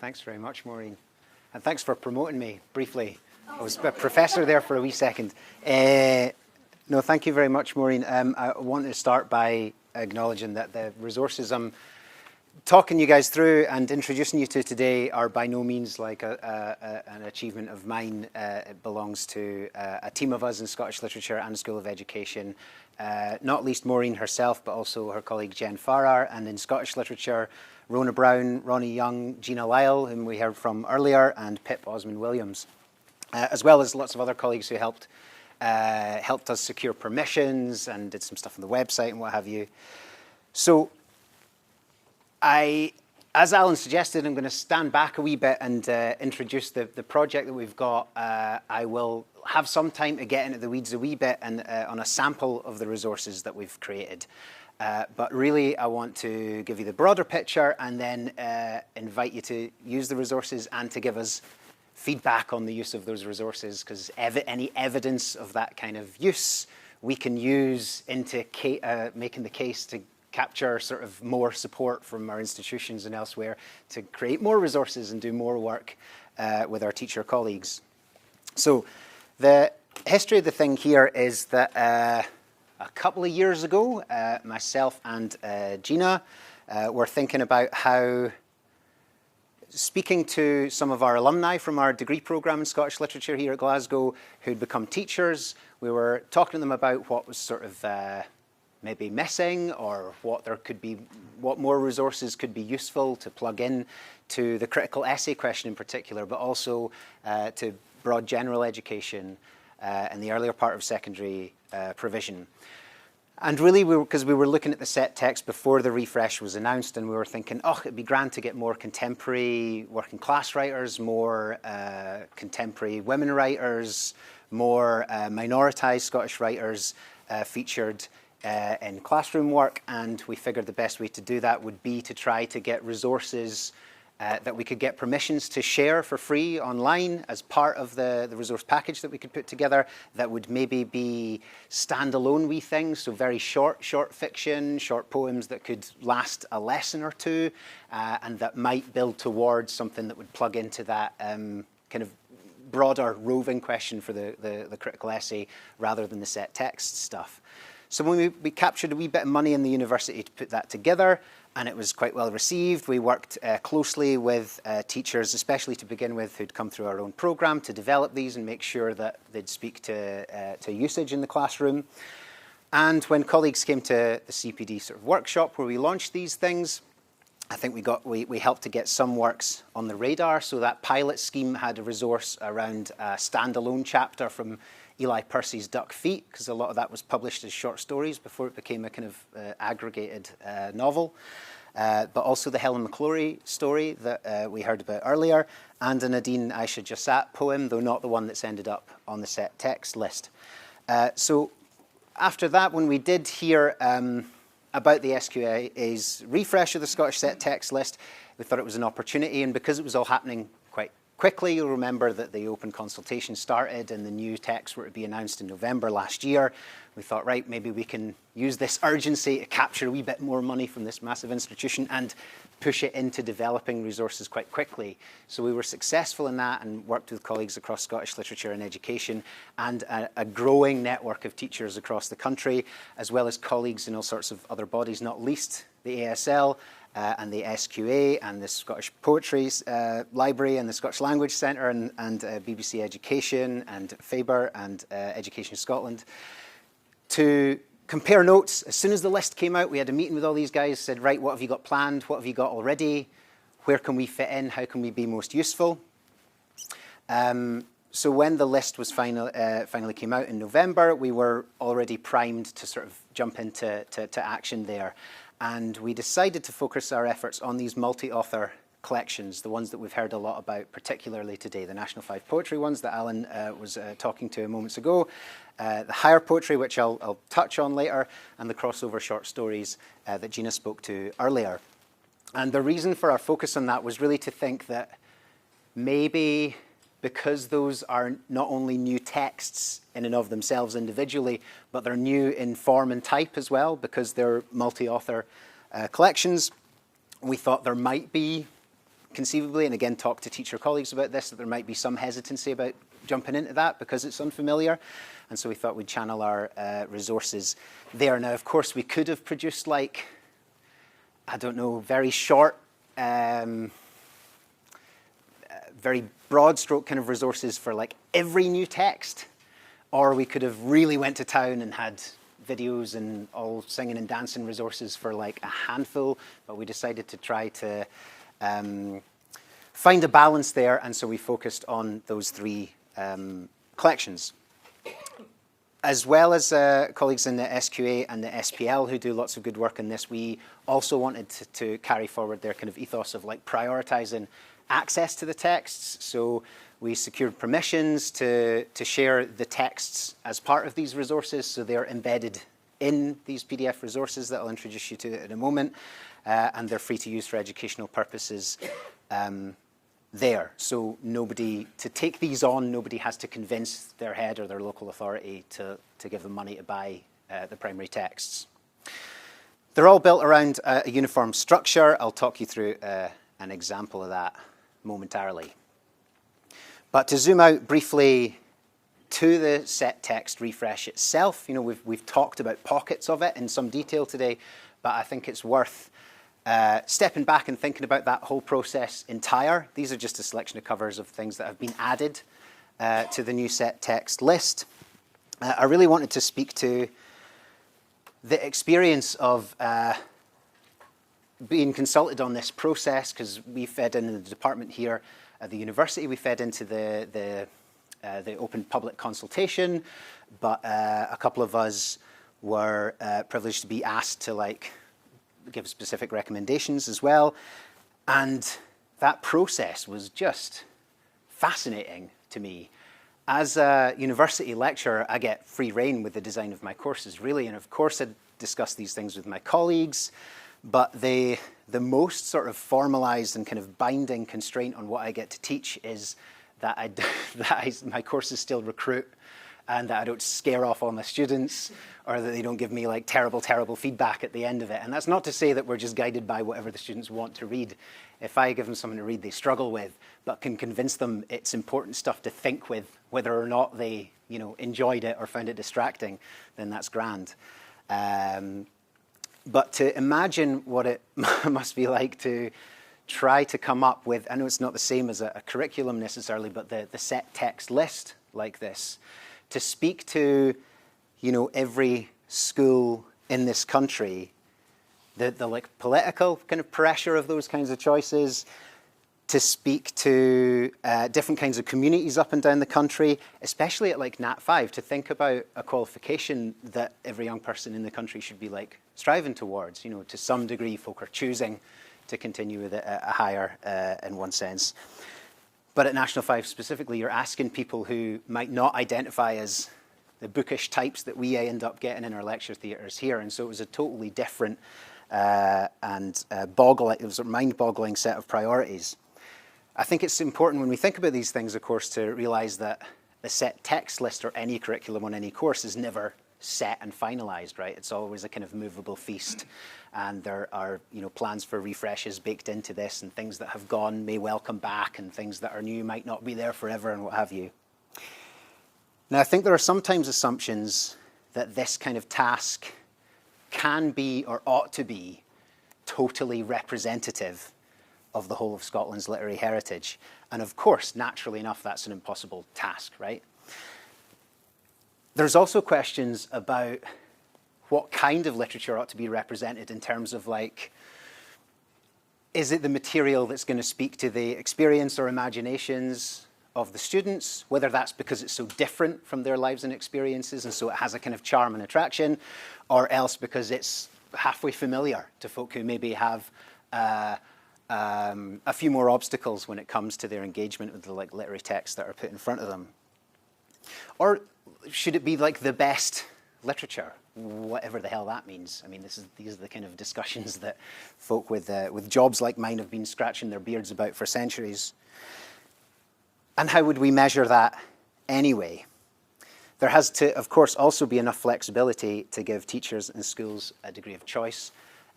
Thanks very much, Maureen. And thanks for promoting me briefly. I was a professor there for a wee second. No, thank you very much, Maureen. I want to start by acknowledging that the resources I'm talking you guys through and introducing you to today are by no means like an achievement of mine. It belongs to a team of us in Scottish Literature and School of Education, not least Maureen herself, but also her colleague Jen Farrar, and in Scottish Literature, Rona Brown, Ronnie Young, Gina Lyle, whom we heard from earlier, and Pip Osmond-Williams, as well as lots of other colleagues who helped us secure permissions and did some stuff on the website and what have you. So as Alan suggested, I'm going to stand back a wee bit and introduce the project that we've got. I will have some time to get into the weeds a wee bit and on a sample of the resources that we've created. But really, I want to give you the broader picture and then invite you to use the resources and to give us feedback on the use of those resources, because any evidence of that kind of use we can use into making the case to capture sort of more support from our institutions and elsewhere to create more resources and do more work with our teacher colleagues. So the history of the thing here is that a couple of years ago, myself and Gina were thinking about how, speaking to some of our alumni from our degree programme in Scottish Literature here at Glasgow who'd become teachers, we were talking to them about what was sort of maybe missing, or what more resources could be useful to plug in to the critical essay question in particular, but also to broad general education and the earlier part of secondary provision. And really, because we were looking at the set text before the refresh was announced, and we were thinking, oh, it'd be grand to get more contemporary working class writers, more contemporary women writers, more minoritized Scottish writers featured in classroom work, and we figured the best way to do that would be to try to get resources that we could get permissions to share for free online as part of the resource package that we could put together, that would maybe be standalone wee things, so very short fiction, short poems that could last a lesson or two, and that might build towards something that would plug into that kind of broader roving question for the critical essay rather than the set text stuff. So when we captured a wee bit of money in the university to put that together, and it was quite well received. We worked closely with teachers, especially to begin with, who'd come through our own programme to develop these and make sure that they'd speak to usage in the classroom. And when colleagues came to the CPD sort of workshop where we launched these things, I think we helped to get some works on the radar. So that pilot scheme had a resource around a standalone chapter from Eli Percy's Duck Feet, because a lot of that was published as short stories before it became a kind of aggregated novel. But also the Helen McClory story that we heard about earlier, and a Nadine Aisha Jassat poem, though not the one that's ended up on the set text list. So after that, when we did hear about the SQA's refresh of the Scottish set text list, we thought it was an opportunity, and because it was all happening quite quickly, you'll remember that the open consultation started and the new texts were to be announced in November last year. We thought, right, maybe we can use this urgency to capture a wee bit more money from this massive institution and push it into developing resources quite quickly. So we were successful in that and worked with colleagues across Scottish Literature and Education and a growing network of teachers across the country, as well as colleagues in all sorts of other bodies, not least the ASL, and the SQA and the Scottish Poetry Library and the Scottish Language Centre and BBC Education and Faber and Education Scotland, to compare notes. As soon as the list came out, we had a meeting with all these guys, said, right, what have you got planned? What have you got already? Where can we fit in? How can we be most useful? So when the list was finally came out in November, we were already primed to sort of jump into action there. And we decided to focus our efforts on these multi-author collections, the ones that we've heard a lot about, particularly today, the National 5 Poetry ones that Alan was talking to moments ago, the higher poetry, which I'll touch on later, and the crossover short stories that Gina spoke to earlier. And the reason for our focus on that was really to think that maybe because those are not only new texts in and of themselves individually, but they're new in form and type as well, because they're multi-author collections, we thought there might be conceivably, and again talk to teacher colleagues about this, that there might be some hesitancy about jumping into that because it's unfamiliar. And so we thought we'd channel our resources there. Now, of course, we could have produced like, I don't know, very short, very broad stroke kind of resources for like every new text, or we could have really went to town and had videos and all singing and dancing resources for like a handful, but we decided to try to find a balance there, and so we focused on those three collections. As well as colleagues in the SQA and the SPL who do lots of good work in this, we also wanted to carry forward their kind of ethos of like prioritizing access to the texts. So we secured permissions to share the texts as part of these resources, so they're embedded in these PDF resources that I'll introduce you to in a moment, and they're free to use for educational purposes there. So nobody, to take these on, nobody has to convince their head or their local authority to give them money to buy the primary texts. They're all built around a uniform structure. I'll talk you through an example of that momentarily. But to zoom out briefly to the set text refresh itself, you know, we've talked about pockets of it in some detail today, but I think it's worth stepping back and thinking about that whole process entire. These are just a selection of covers of things that have been added to the new set text list. I really wanted to speak to the experience of being consulted on this process, because we fed in the department here at the university, we fed into the open public consultation, but a couple of us were privileged to be asked to like give specific recommendations as well. And that process was just fascinating to me. As a university lecturer, I get free rein with the design of my courses, really. And of course, I discuss these things with my colleagues, but the most sort of formalized and kind of binding constraint on what I get to teach is that my courses still recruit, and that I don't scare off all my students, or that they don't give me like terrible, terrible feedback at the end of it. And that's not to say that we're just guided by whatever the students want to read. If I give them something to read they struggle with, but can convince them it's important stuff to think with, whether or not they, you know, enjoyed it or found it distracting, then that's grand. But to imagine what it must be like to try to come up with, I know it's not the same as a curriculum necessarily, but the set text list like this, to speak to, you know, every school in this country, the like political kind of pressure of those kinds of choices, to speak to different kinds of communities up and down the country, especially at like Nat 5, to think about a qualification that every young person in the country should be like striving towards. You know, to some degree, folk are choosing to continue with it a higher in one sense. But at National 5 specifically, you're asking people who might not identify as the bookish types that we end up getting in our lecture theatres here. And so it was a totally different and it was a mind-boggling set of priorities. I think it's important when we think about these things, of course, to realize that the set text list or any curriculum on any course is never set and finalized, right? It's always a kind of movable feast. And there are, you know, plans for refreshes baked into this, and things that have gone may well come back, and things that are new might not be there forever, and what have you. Now, I think there are sometimes assumptions that this kind of task can be or ought to be totally representative of the whole of Scotland's literary heritage. And of course, naturally enough, that's an impossible task, right? There's also questions about what kind of literature ought to be represented in terms of like, is it the material that's going to speak to the experience or imaginations of the students, whether that's because it's so different from their lives and experiences and so it has a kind of charm and attraction, or else because it's halfway familiar to folk who maybe have a few more obstacles when it comes to their engagement with the like literary texts that are put in front of them. Or should it be like the best literature, whatever the hell that means? I mean, these are the kind of discussions that folk with jobs like mine have been scratching their beards about for centuries. And how would we measure that anyway? There has to, of course, also be enough flexibility to give teachers and schools a degree of choice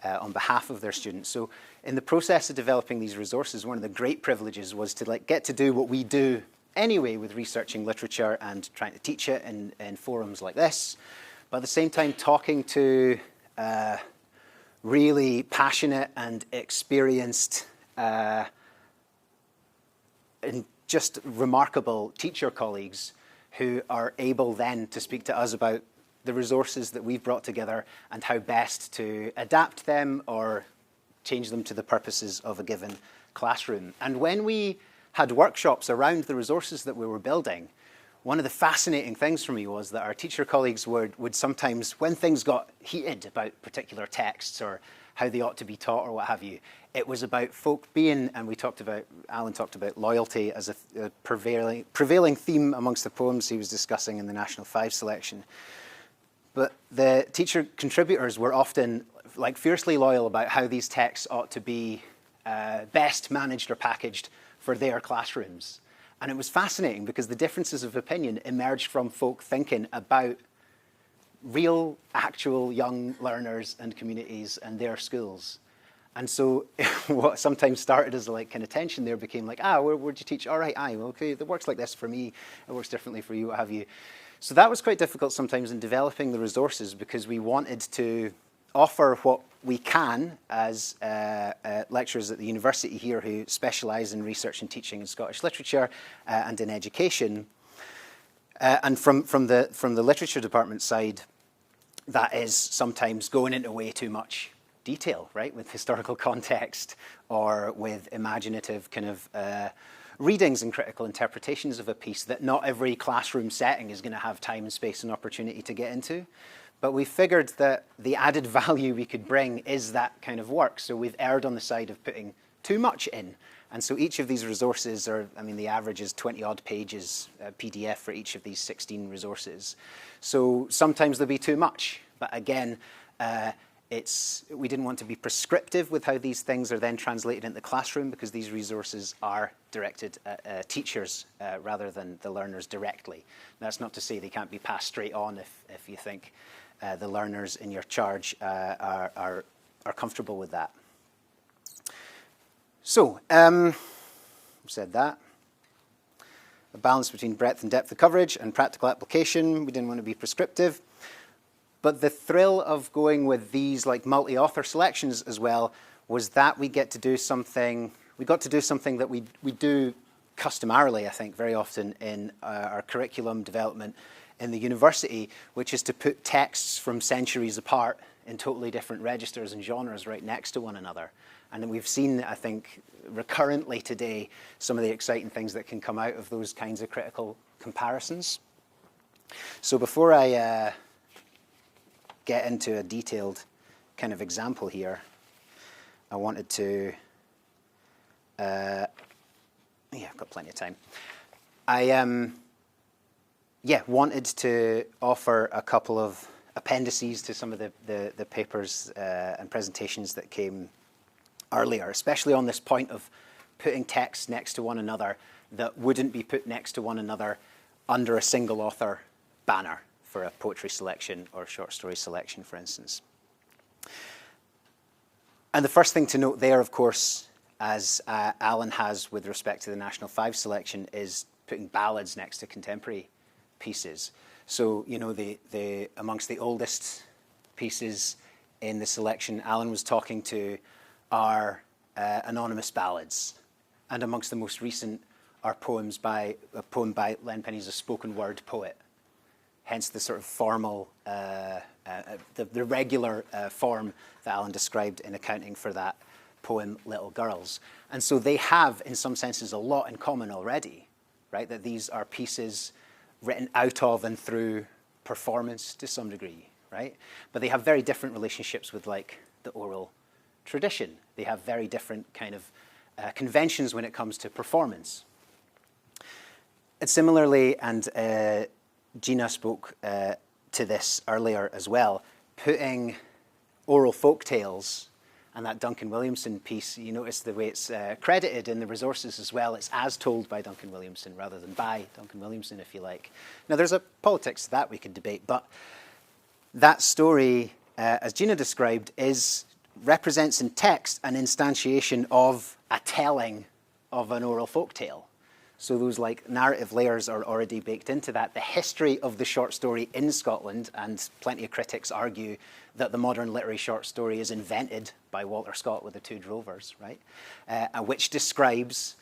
on behalf of their students. So in the process of developing these resources, one of the great privileges was to get to do what we do anyway with researching literature and trying to teach it in forums like this, but at the same time talking to really passionate and experienced and just remarkable teacher colleagues who are able then to speak to us about the resources that we've brought together and how best to adapt them or change them to the purposes of a given classroom. And when we had workshops around the resources that we were building, one of the fascinating things for me was that our teacher colleagues would sometimes, when things got heated about particular texts or how they ought to be taught or what have you, it was about folk being, and Alan talked about loyalty as a prevailing theme amongst the poems he was discussing in the National 5 selection. But the teacher contributors were often fiercely loyal about how these texts ought to be best managed or packaged for their classrooms. And it was fascinating because the differences of opinion emerged from folk thinking about real, actual young learners and communities and their schools. And so what sometimes started as kind of tension there became where'd you teach? All right, well, okay, it works like this for me. It works differently for you, what have you. So that was quite difficult sometimes in developing the resources because we wanted to offer what we can as lecturers at the university here who specialise in research and teaching in Scottish literature and in education. And from the literature department side, that is sometimes going into way too much detail, right, with historical context or with imaginative kind of readings and critical interpretations of a piece that not every classroom setting is going to have time and space and opportunity to get into. But we figured that the added value we could bring is that kind of work. So we've erred on the side of putting too much in. And so each of these resources the average is 20-odd pages PDF for each of these 16 resources. So sometimes there'll be too much. But again, we didn't want to be prescriptive with how these things are then translated into the classroom because these resources are directed at teachers rather than the learners directly. That's not to say they can't be passed straight on if you think the learners in your charge are comfortable with that. So, said that. A balance between breadth and depth of coverage and practical application. We didn't want to be prescriptive. But the thrill of going with these multi-author selections as well was that we got to do something that we do customarily, I think, very often in our curriculum development in the university, which is to put texts from centuries apart in totally different registers and genres right next to one another. And we've seen, I think, recurrently today, some of the exciting things that can come out of those kinds of critical comparisons. So before I get into a detailed kind of example here, I wanted to, I've got plenty of time. I wanted to offer a couple of appendices to some of the papers and presentations that came earlier, especially on this point of putting texts next to one another that wouldn't be put next to one another under a single author banner for a poetry selection or short story selection, for instance. And the first thing to note there, of course, as Alan has with respect to the National 5 selection, is putting ballads next to contemporary pieces. So, the amongst the oldest pieces in the selection Alan was talking to are anonymous ballads. And amongst the most recent are a poem by Len Penny's a spoken word poet. Hence the sort of formal, the regular form that Alan described in accounting for that poem, Little Girls. And so they have, in some senses, a lot in common already, right? That these are pieces written out of and through performance to some degree, right? But they have very different relationships with the oral tradition. They have very different kind of conventions when it comes to performance. And similarly, and Gina spoke to this earlier as well, putting oral folk tales and that Duncan Williamson piece, you notice the way it's credited in the resources as well. It's as told by Duncan Williamson rather than by Duncan Williamson, if you like. Now, there's a politics to that we could debate, but that story, as Gina described, is represents in text an instantiation of a telling of an oral folk tale. So those like narrative layers are already baked into that. The history of the short story in Scotland, and plenty of critics argue that the modern literary short story is invented by Walter Scott with the Two Drovers, right? Which describes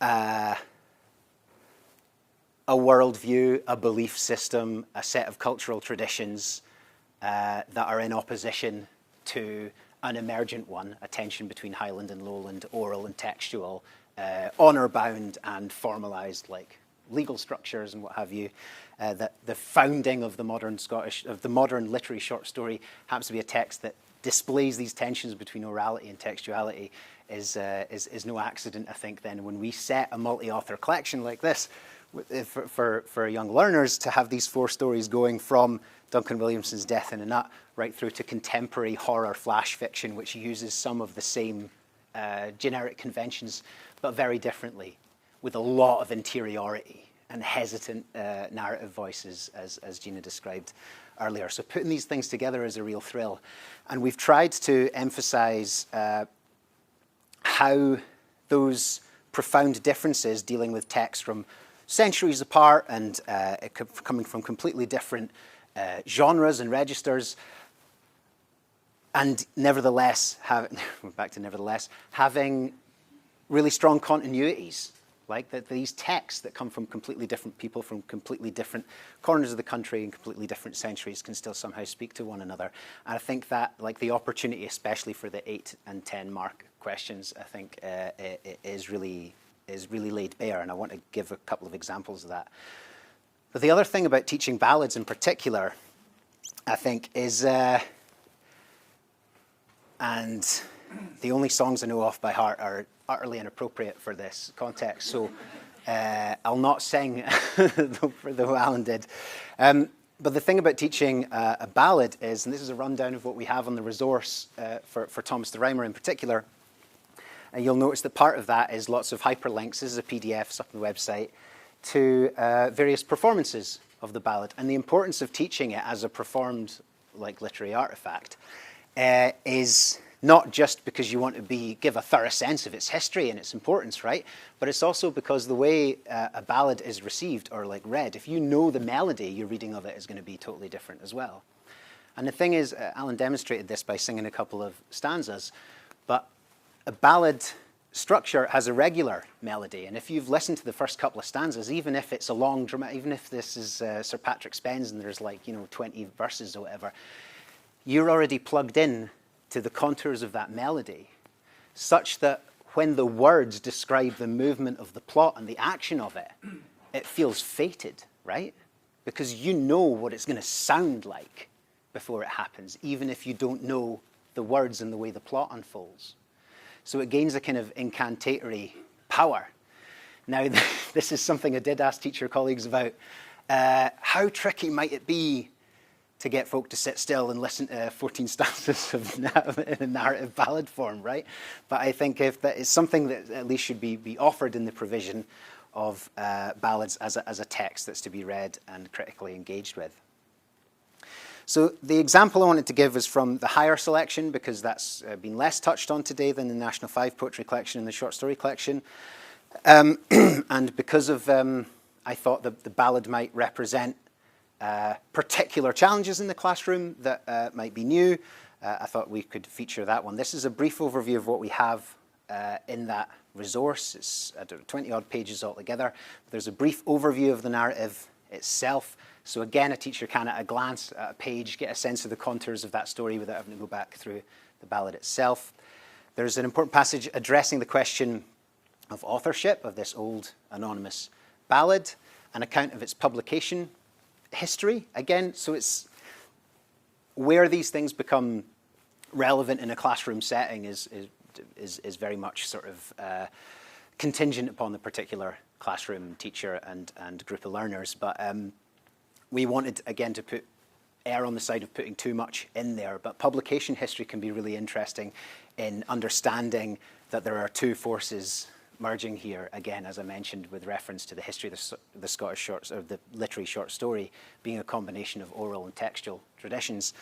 a worldview, a belief system, a set of cultural traditions that are in opposition to an emergent one, a tension between Highland and Lowland, oral and textual, honour-bound and formalised, like legal structures and what have you. That the founding of the modern literary short story happens to be a text that displays these tensions between orality and textuality is no accident, I think. Then, when we set a multi-author collection like this for young learners to have these 4 stories going from Duncan Williamson's Death in a Nut right through to contemporary horror flash fiction, which uses some of the same generic conventions, but very differently, with a lot of interiority and hesitant narrative voices, as Gina described earlier. So putting these things together is a real thrill. And we've tried to emphasize how those profound differences dealing with text from centuries apart and coming from completely different genres and registers, and nevertheless, having really strong continuities, like that these texts that come from completely different people from completely different corners of the country and completely different centuries can still somehow speak to one another. And I think that, like, the opportunity, especially for the 8 and 10 mark questions, I think is really laid bare, and I want to give a couple of examples of that. But the other thing about teaching ballads in particular, I think, is, and the only songs I know off by heart are utterly inappropriate for this context, so I'll not sing, though Alan did. But the thing about teaching a ballad is, and this is a rundown of what we have on the resource for Thomas the Rhymer in particular, and you'll notice that part of that is lots of hyperlinks. This is a PDF, it's up on the website, to various performances of the ballad. And the importance of teaching it as a performed, like, literary artifact is not just because you want to give a thorough sense of its history and its importance, right? But it's also because the way a ballad is received or, like, read, if you know the melody, your reading of it is going to be totally different as well. And the thing is, Alan demonstrated this by singing a couple of stanzas, but a ballad structure has a regular melody, and if you've listened to the first couple of stanzas, even if it's a long drama, even if this is Sir Patrick Spens and there's, like, 20 verses or whatever, you're already plugged in to the contours of that melody, such that when the words describe the movement of the plot and the action of it, it feels fated, right? Because you know what it's going to sound like before it happens, even if you don't know the words and the way the plot unfolds. So it gains a kind of incantatory power. Now, this is something I did ask teacher colleagues about. How tricky might it be to get folk to sit still and listen to 14 stanzas in a narrative ballad form, right? But I think if that is something that at least should be offered in the provision of ballads as a text that's to be read and critically engaged with. So the example I wanted to give is from the higher selection, because that's been less touched on today than the National 5 Poetry Collection and the Short Story Collection. And because of, I thought that the ballad might represent particular challenges in the classroom that might be new, I thought we could feature that one. This is a brief overview of what we have in that resource. It's 20-odd pages altogether. There's a brief overview of the narrative itself. So again, a teacher can, at a glance at a page, get a sense of the contours of that story without having to go back through the ballad itself. There's an important passage addressing the question of authorship of this old anonymous ballad, an account of its publication history. Again, so it's where these things become relevant in a classroom setting is very much sort of contingent upon the particular classroom teacher and group of learners. But we wanted, again, to err on the side of putting too much in there. But publication history can be really interesting in understanding that there are two forces merging here, again, as I mentioned, with reference to the history of the Scottish short, or the literary short story being a combination of oral and textual traditions.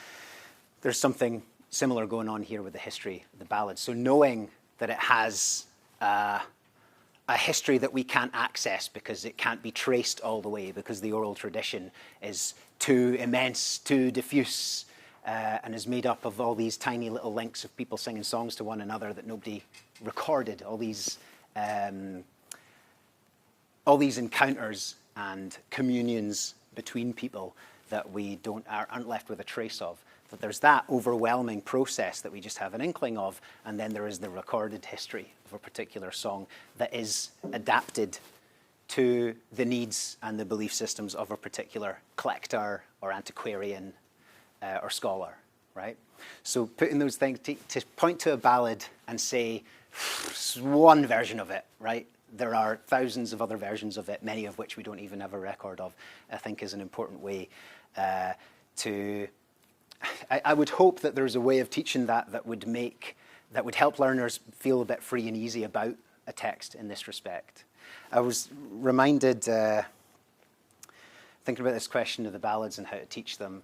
There's something similar going on here with the history of the ballad. So knowing that it has a history that we can't access because it can't be traced all the way, because the oral tradition is too immense, too diffuse, and is made up of all these tiny little links of people singing songs to one another that nobody recorded, all these encounters and communions between people that we aren't left with a trace of. That there's that overwhelming process that we just have an inkling of, and then there is the recorded history of a particular song that is adapted to the needs and the belief systems of a particular collector or antiquarian or scholar, right? So putting those things, to point to a ballad and say, one version of it, right? There are thousands of other versions of it, many of which we don't even have a record of, I think is an important way to... I would hope that there's a way of teaching that would help learners feel a bit free and easy about a text in this respect. I was reminded, thinking about this question of the ballads and how to teach them,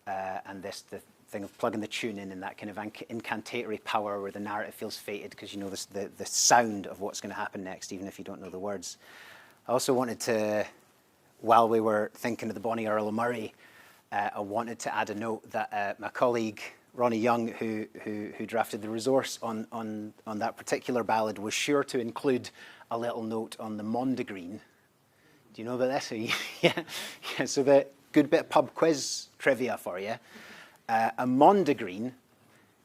and the thing of plugging the tune in and that kind of incantatory power where the narrative feels fated because you know the sound of what's going to happen next, even if you don't know the words. I also wanted to, while we were thinking of the Bonnie Earl of Murray, I wanted to add a note that my colleague Ronnie Young, who drafted the resource on that particular ballad, was sure to include a little note on the mondegreen. Do you know about this? Yeah. So the good bit of pub quiz trivia for you. A mondegreen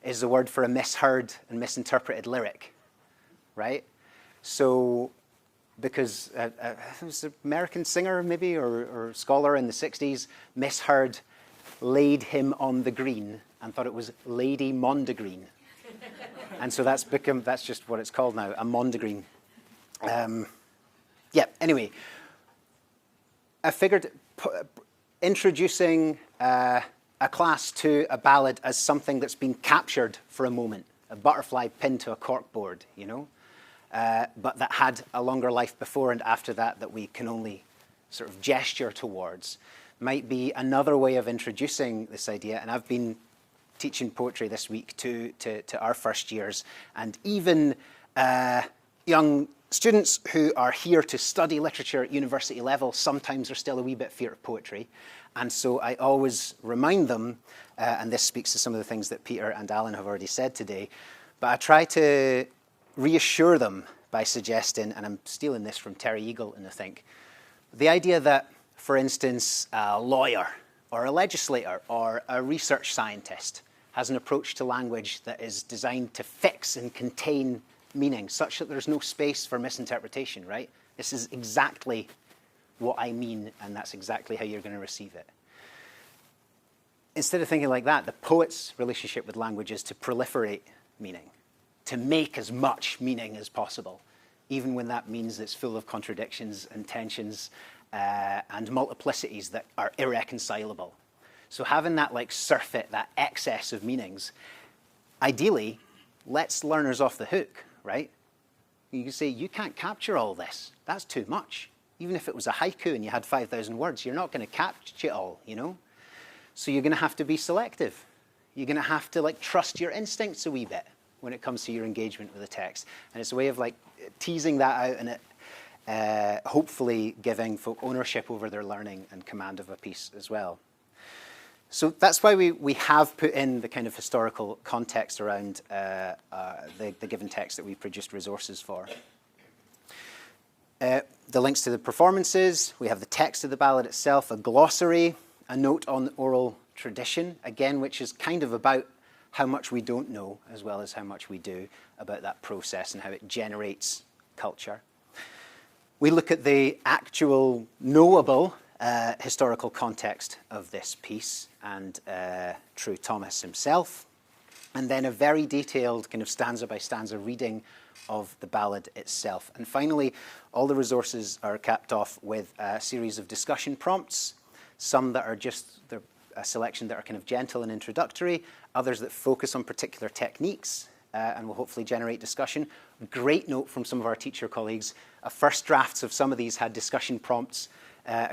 is the word for a misheard and misinterpreted lyric, right? So because it was an American singer maybe or scholar in the 60s misheard laid him on the green and thought it was Lady Mondegreen. And so that's just what it's called now, a mondegreen. Yeah, anyway, I figured introducing a class to a ballad as something that's been captured for a moment, a butterfly pinned to a corkboard, you know? But that had a longer life before and after that we can only sort of gesture towards, might be another way of introducing this idea. And I've been teaching poetry this week to our first years, and even young students who are here to study literature at university level sometimes are still a wee bit feared of poetry. And so I always remind them, and this speaks to some of the things that Peter and Alan have already said today, but I try to reassure them by suggesting, and I'm stealing this from Terry Eagleton, I think, the idea that, for instance, a lawyer or a legislator or a research scientist has an approach to language that is designed to fix and contain meaning such that there's no space for misinterpretation, right? This is exactly what I mean, and that's exactly how you're going to receive it. Instead of thinking like that, the poet's relationship with language is to proliferate meaning, to make as much meaning as possible, even when that means it's full of contradictions and tensions and multiplicities that are irreconcilable. So having that like surfeit, that excess of meanings, ideally lets learners off the hook, right? You can say, you can't capture all this. That's too much. Even if it was a haiku and you had 5,000 words, you're not going to capture it all, you know? So you're going to have to be selective. You're going to have to like trust your instincts a wee bit when it comes to your engagement with the text. And it's a way of like teasing that out and it hopefully giving folk ownership over their learning and command of a piece as well. So that's why we have put in the kind of historical context around the given text that we produced resources for. The links to the performances, we have the text of the ballad itself, a glossary, a note on oral tradition, again, which is kind of about how much we don't know as well as how much we do about that process and how it generates culture. We look at the actual knowable historical context of this piece and True Thomas himself, and then a very detailed kind of stanza by stanza reading of the ballad itself. And finally, all the resources are capped off with a series of discussion prompts, some that are just a selection that are kind of gentle and introductory, others that focus on particular techniques and will hopefully generate discussion. Great note from some of our teacher colleagues. First drafts of some of these had discussion prompts,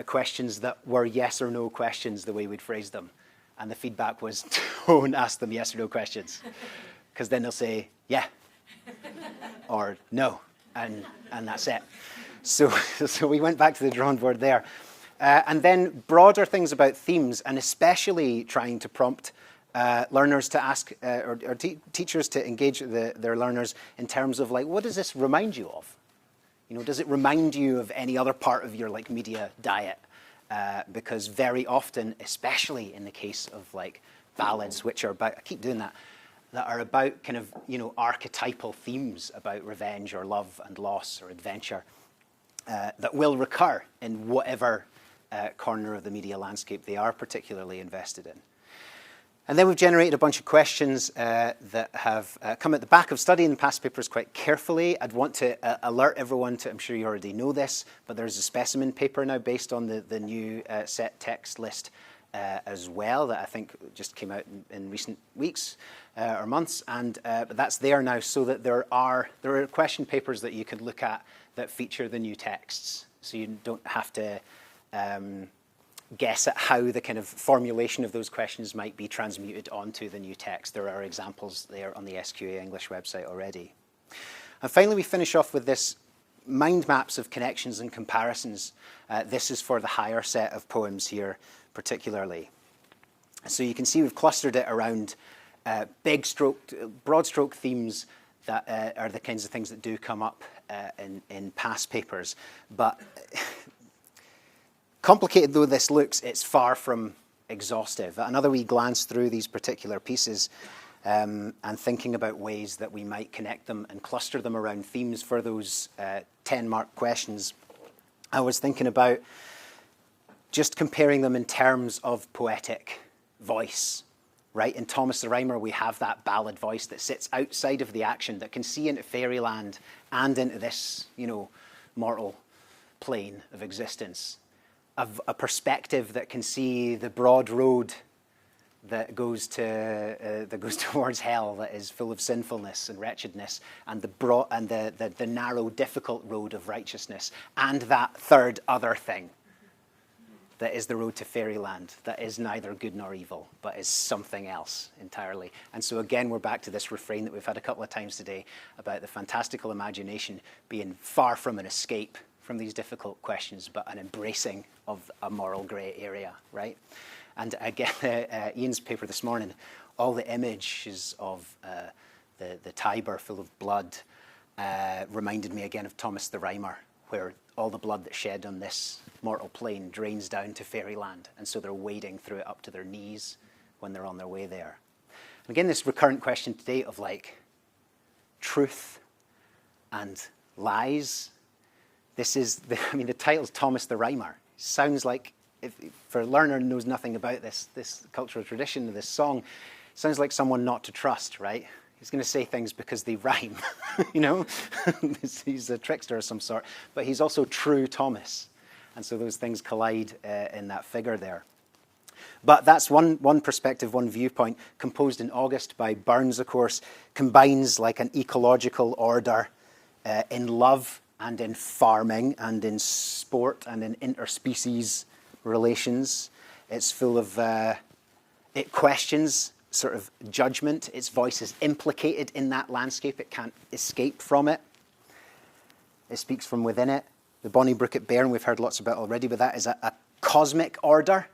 questions that were yes or no questions, the way we'd phrase them. And the feedback was, don't ask them yes or no questions, because then they'll say, yeah, or no, and that's it. So we went back to the drawing board there. And then broader things about themes, and especially trying to prompt learners to ask, or teachers to engage their learners in terms of like, what does this remind you of? You know, does it remind you of any other part of your like media diet? Because very often, especially in the case of like ballads, which are about, I keep doing that are about kind of, you know, archetypal themes about revenge or love and loss or adventure that will recur in whatever corner of the media landscape they are particularly invested in. And then we've generated a bunch of questions that have come at the back of studying the past papers quite carefully. I'd want to alert everyone to, I'm sure you already know this, but there's a specimen paper now based on the new set text list as well that I think just came out in recent weeks or months. And but that's there now, so that there are question papers that you can look at that feature the new texts. So you don't have to guess at how the kind of formulation of those questions might be transmuted onto the new text. There are examples there on the SQA English website already. And finally, we finish off with this mind maps of connections and comparisons. This is for the higher set of poems here, particularly. So you can see we've clustered it around broad stroke themes that are the kinds of things that do come up in past papers. But complicated though this looks, it's far from exhaustive. Another wee glance through these particular pieces and thinking about ways that we might connect them and cluster them around themes for those 10-mark questions. I was thinking about just comparing them in terms of poetic voice, right? In Thomas the Rhymer, we have that ballad voice that sits outside of the action, that can see into fairyland and into this, you know, mortal plane of existence. A perspective that can see the broad road that goes towards hell, that is full of sinfulness and wretchedness, and the narrow, difficult road of righteousness, and that third other thing that is the road to fairyland, that is neither good nor evil, but is something else entirely. And so again, we're back to this refrain that we've had a couple of times today about the fantastical imagination being far from an escape from these difficult questions, but an embracing of a moral grey area, right? And again, Ian's paper this morning, all the images of the Tiber full of blood reminded me again of Thomas the Rhymer, where all the blood that's shed on this mortal plane drains down to fairyland, and so they're wading through it up to their knees when they're on their way there. And again, this recurrent question today of like truth and lies. This is, the title's Thomas the Rhymer. Sounds like, for a learner who knows nothing about this cultural tradition, this song, sounds like someone not to trust, right? He's going to say things because they rhyme, you know? He's a trickster of some sort, but he's also true Thomas. And so those things collide in that figure there. But that's one perspective, one viewpoint, composed in August by Burns, of course, combines like an ecological order in love and in farming and in sport and in interspecies relations. It's full of, it questions sort of judgment. Its voice is implicated in that landscape. It can't escape from it. It speaks from within it. The Bonnie Brook at Bairn, we've heard lots about already, but that is a cosmic order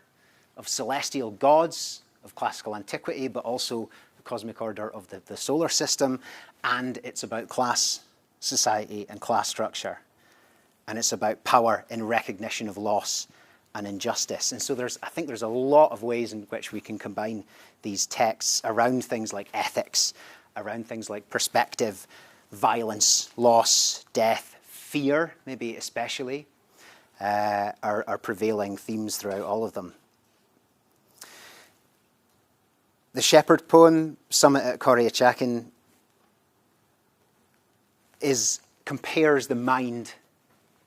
of celestial gods of classical antiquity, but also the cosmic order of the solar system. And it's about class, society, and class structure. And it's about power in recognition of loss and injustice. And so I think there's a lot of ways in which we can combine these texts around things like ethics, around things like perspective, violence, loss, death, fear, maybe especially, are prevailing themes throughout all of them. The Shepherd poem, Summit at Corryachachan, compares the mind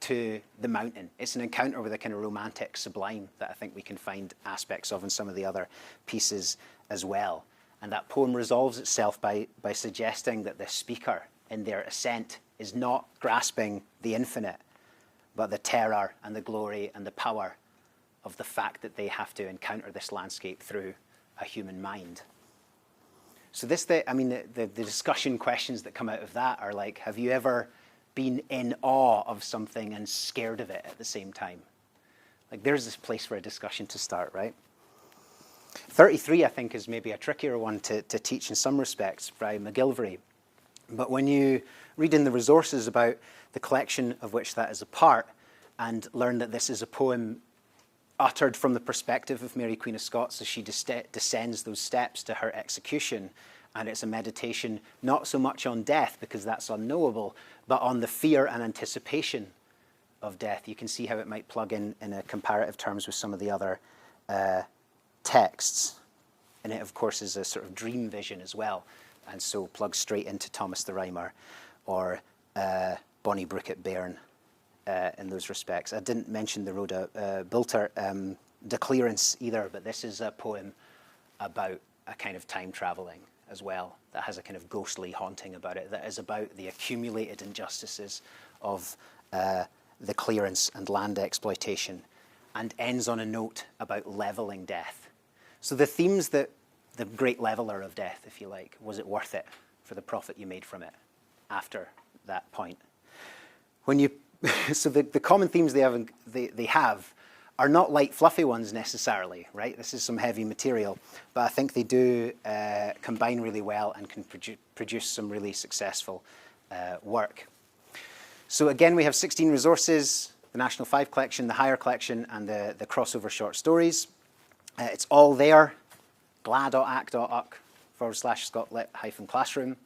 to the mountain. It's an encounter with a kind of romantic sublime that I think we can find aspects of in some of the other pieces as well. And that poem resolves itself by suggesting that the speaker in their ascent is not grasping the infinite, but the terror and the glory and the power of the fact that they have to encounter this landscape through a human mind. So the discussion questions that come out of that are like, have you ever been in awe of something and scared of it at the same time? Like, there's this place for a discussion to start, right? 33, I think, is maybe a trickier one to teach in some respects by McGilvray. But when you read in the resources about the collection of which that is a part and learn that this is a poem uttered from the perspective of Mary Queen of Scots as she descends those steps to her execution, and it's a meditation not so much on death, because that's unknowable, but on the fear and anticipation of death, you can see how it might plug in a comparative terms with some of the other texts. And it, of course, is a sort of dream vision as well, and so plugs straight into Thomas the Rhymer or Bonnie Brooke at Bairn in those respects. I didn't mention the Rhoda Bulter De Clearance either, but this is a poem about a kind of time travelling as well, that has a kind of ghostly haunting about it, that is about the accumulated injustices of the clearance and land exploitation, and ends on a note about levelling death. So the themes that the great leveller of death, if you like, was it worth it for the profit you made from it after that point? So the common themes they have are not light, fluffy ones necessarily, right? This is some heavy material, but I think they do combine really well and can produce some really successful work. So again, we have 16 resources: the National 5 collection, the Higher collection, and the crossover short stories. It's all there, gla.ac.uk/Scotlit-classroom.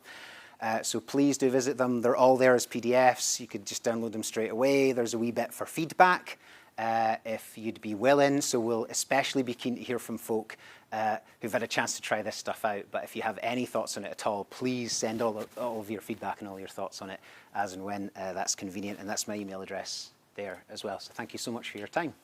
So please do visit them. They're all there as PDFs. You could just download them straight away. There's a wee bit for feedback if you'd be willing. So we'll especially be keen to hear from folk who've had a chance to try this stuff out. But if you have any thoughts on it at all, please send all of your feedback and all your thoughts on it as and when that's convenient. And that's my email address there as well. So thank you so much for your time.